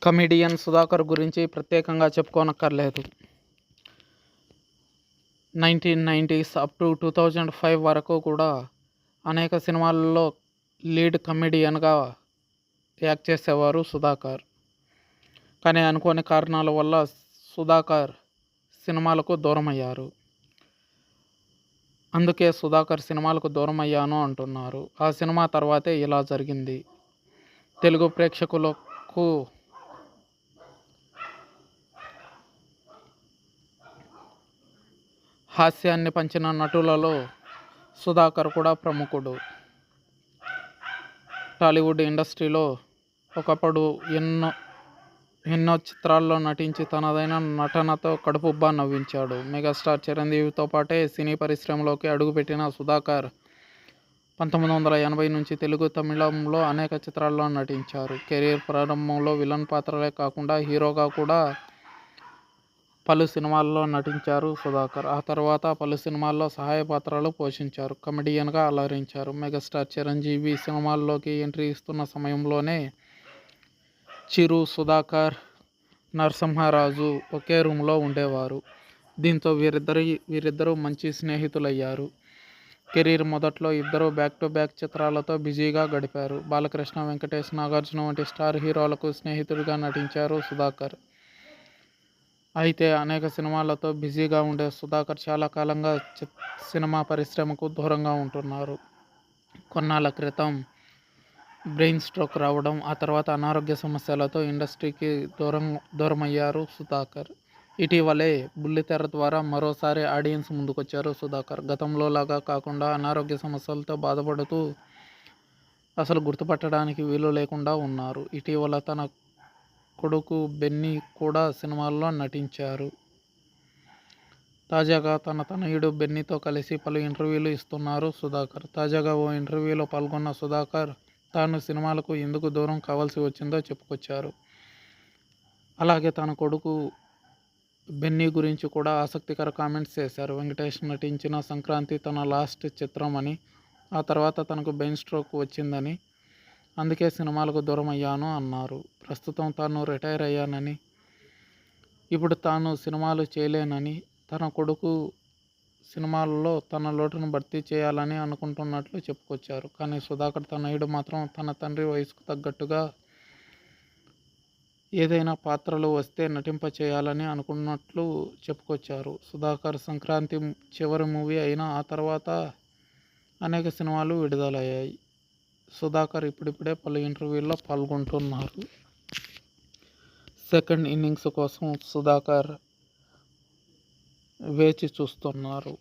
Comedian Sudhakar గురించి ప్రత్యేకంగా చెప్పుకోనక్కర్లేదు. 1990s up to 2005 వరకు కూడా అనేక సినిమాలలో లీడ్ కమెడియన్గా యాక్ట్ చేసేవారు సుధాకర్. కానీ అనుకోని కారణాల వల్ల సుధాకర్ సినిమాలకు దూరమయ్యారు. అందుకే సుధాకర్ సినిమాలకు దూరమయ్యాను అంటున్నారు. ఆ సినిమా తర్వాతే ఇలా జరిగింది. తెలుగు ప్రేక్షకులకు హాస్యాన్ని పంచిన నటులలో సుధాకర్ కూడా ప్రముఖుడు. టాలీవుడ్ ఇండస్ట్రీలో ఒకప్పుడు ఎన్నో చిత్రాల్లో నటించి తనదైన నటనతో కడుపుబ్బా నవ్వించాడు. మెగాస్టార్ చిరంజీవితో పాటే సినీ పరిశ్రమలోకి అడుగుపెట్టిన సుధాకర్ 1980 నుంచి తెలుగు, తమిళంలో అనేక చిత్రాల్లో నటించారు. కెరీర్ ప్రారంభంలో విలన్ పాత్రలే కాకుండా హీరోగా కూడా పలు సినిమాల్లో నటించారు సుధాకర్. ఆ తర్వాత పలు సినిమాల్లో సహాయ పాత్రలు పోషించారు. కమెడియన్గా అలరించారు. మెగాస్టార్ చిరంజీవి సినిమాల్లోకి ఎంట్రీ ఇస్తున్న సమయంలోనే చిరు, సుధాకర్, నరసింహరాజు ఒకే రూమ్లో ఉండేవారు. దీంతో వీరిద్దరూ మంచి స్నేహితులయ్యారు. కెరీర్ మొదట్లో ఇద్దరు బ్యాక్ టు బ్యాక్ చిత్రాలతో బిజీగా గడిపారు. బాలకృష్ణ, వెంకటేష్, నాగార్జున వంటి స్టార్ హీరోలకు స్నేహితుడిగా నటించారు సుధాకర్. అయితే అనేక సినిమాలతో బిజీగా ఉండే సుధాకర్ చాలా కాలంగా సినిమా పరిశ్రమకు దూరంగా ఉంటున్నారు. కొన్నాళ్ళ క్రితం బ్రెయిన్ స్ట్రోక్ రావడం, ఆ తర్వాత అనారోగ్య సమస్యలతో ఇండస్ట్రీకి దూరమయ్యారు సుధాకర్. ఇటీవలే బుల్లితెర ద్వారా మరోసారి ఆడియన్స్ ముందుకొచ్చారు సుధాకర్. గతంలో లాగా కాకుండా అనారోగ్య సమస్యలతో బాధపడుతూ అసలు గుర్తుపట్టడానికి వీలు లేకుండా ఉన్నారు. ఇటీవల తన కొడుకు బెన్నీ కూడా సినిమాల్లో నటించారు. తాజాగా తన తనయుడు బెన్నీతో కలిసి పలు ఇంటర్వ్యూలు ఇస్తున్నారు సుధాకర్. తాజాగా ఓ ఇంటర్వ్యూలో పాల్గొన్న సుధాకర్ తాను సినిమాలకు ఎందుకు దూరం కావాల్సి వచ్చిందో చెప్పుకొచ్చారు. అలాగే తన కొడుకు బెన్నీ గురించి కూడా ఆసక్తికర కామెంట్స్ చేశారు. వెంకటేష్ నటించిన సంక్రాంతి తన లాస్ట్ చిత్రం అని, ఆ తర్వాత తనకు బ్రెయిన్ స్ట్రోక్ వచ్చిందని, అందుకే సినిమాలకు దూరం అయ్యాను అన్నారు. ప్రస్తుతం తాను రిటైర్ అయ్యానని, ఇప్పుడు తాను సినిమాలు చేయలేనని, తన కొడుకు సినిమాలలో తన లోటును భర్తీ చేయాలని అనుకుంటున్నట్లు చెప్పుకొచ్చారు. కానీ సుధాకర్ తనయుడు మాత్రం తన తండ్రి వయసుకు తగ్గట్టుగా ఏదైనా పాత్రలు వస్తే నటింపచేయాలని అనుకున్నట్లు చెప్పుకొచ్చారు. సుధాకర్ సంక్రాంతి చివరి మూవీ అయినా ఆ తర్వాత అనేక సినిమాలు విడుదలయ్యాయి. సుధాకర్ ఇప్పుడిప్పుడే పలు ఇంటర్వ్యూల్లో పాల్గొంటున్నారు. సెకండ్ ఇన్నింగ్స్ కోసం సుధాకర్ వేచి చూస్తున్నారు.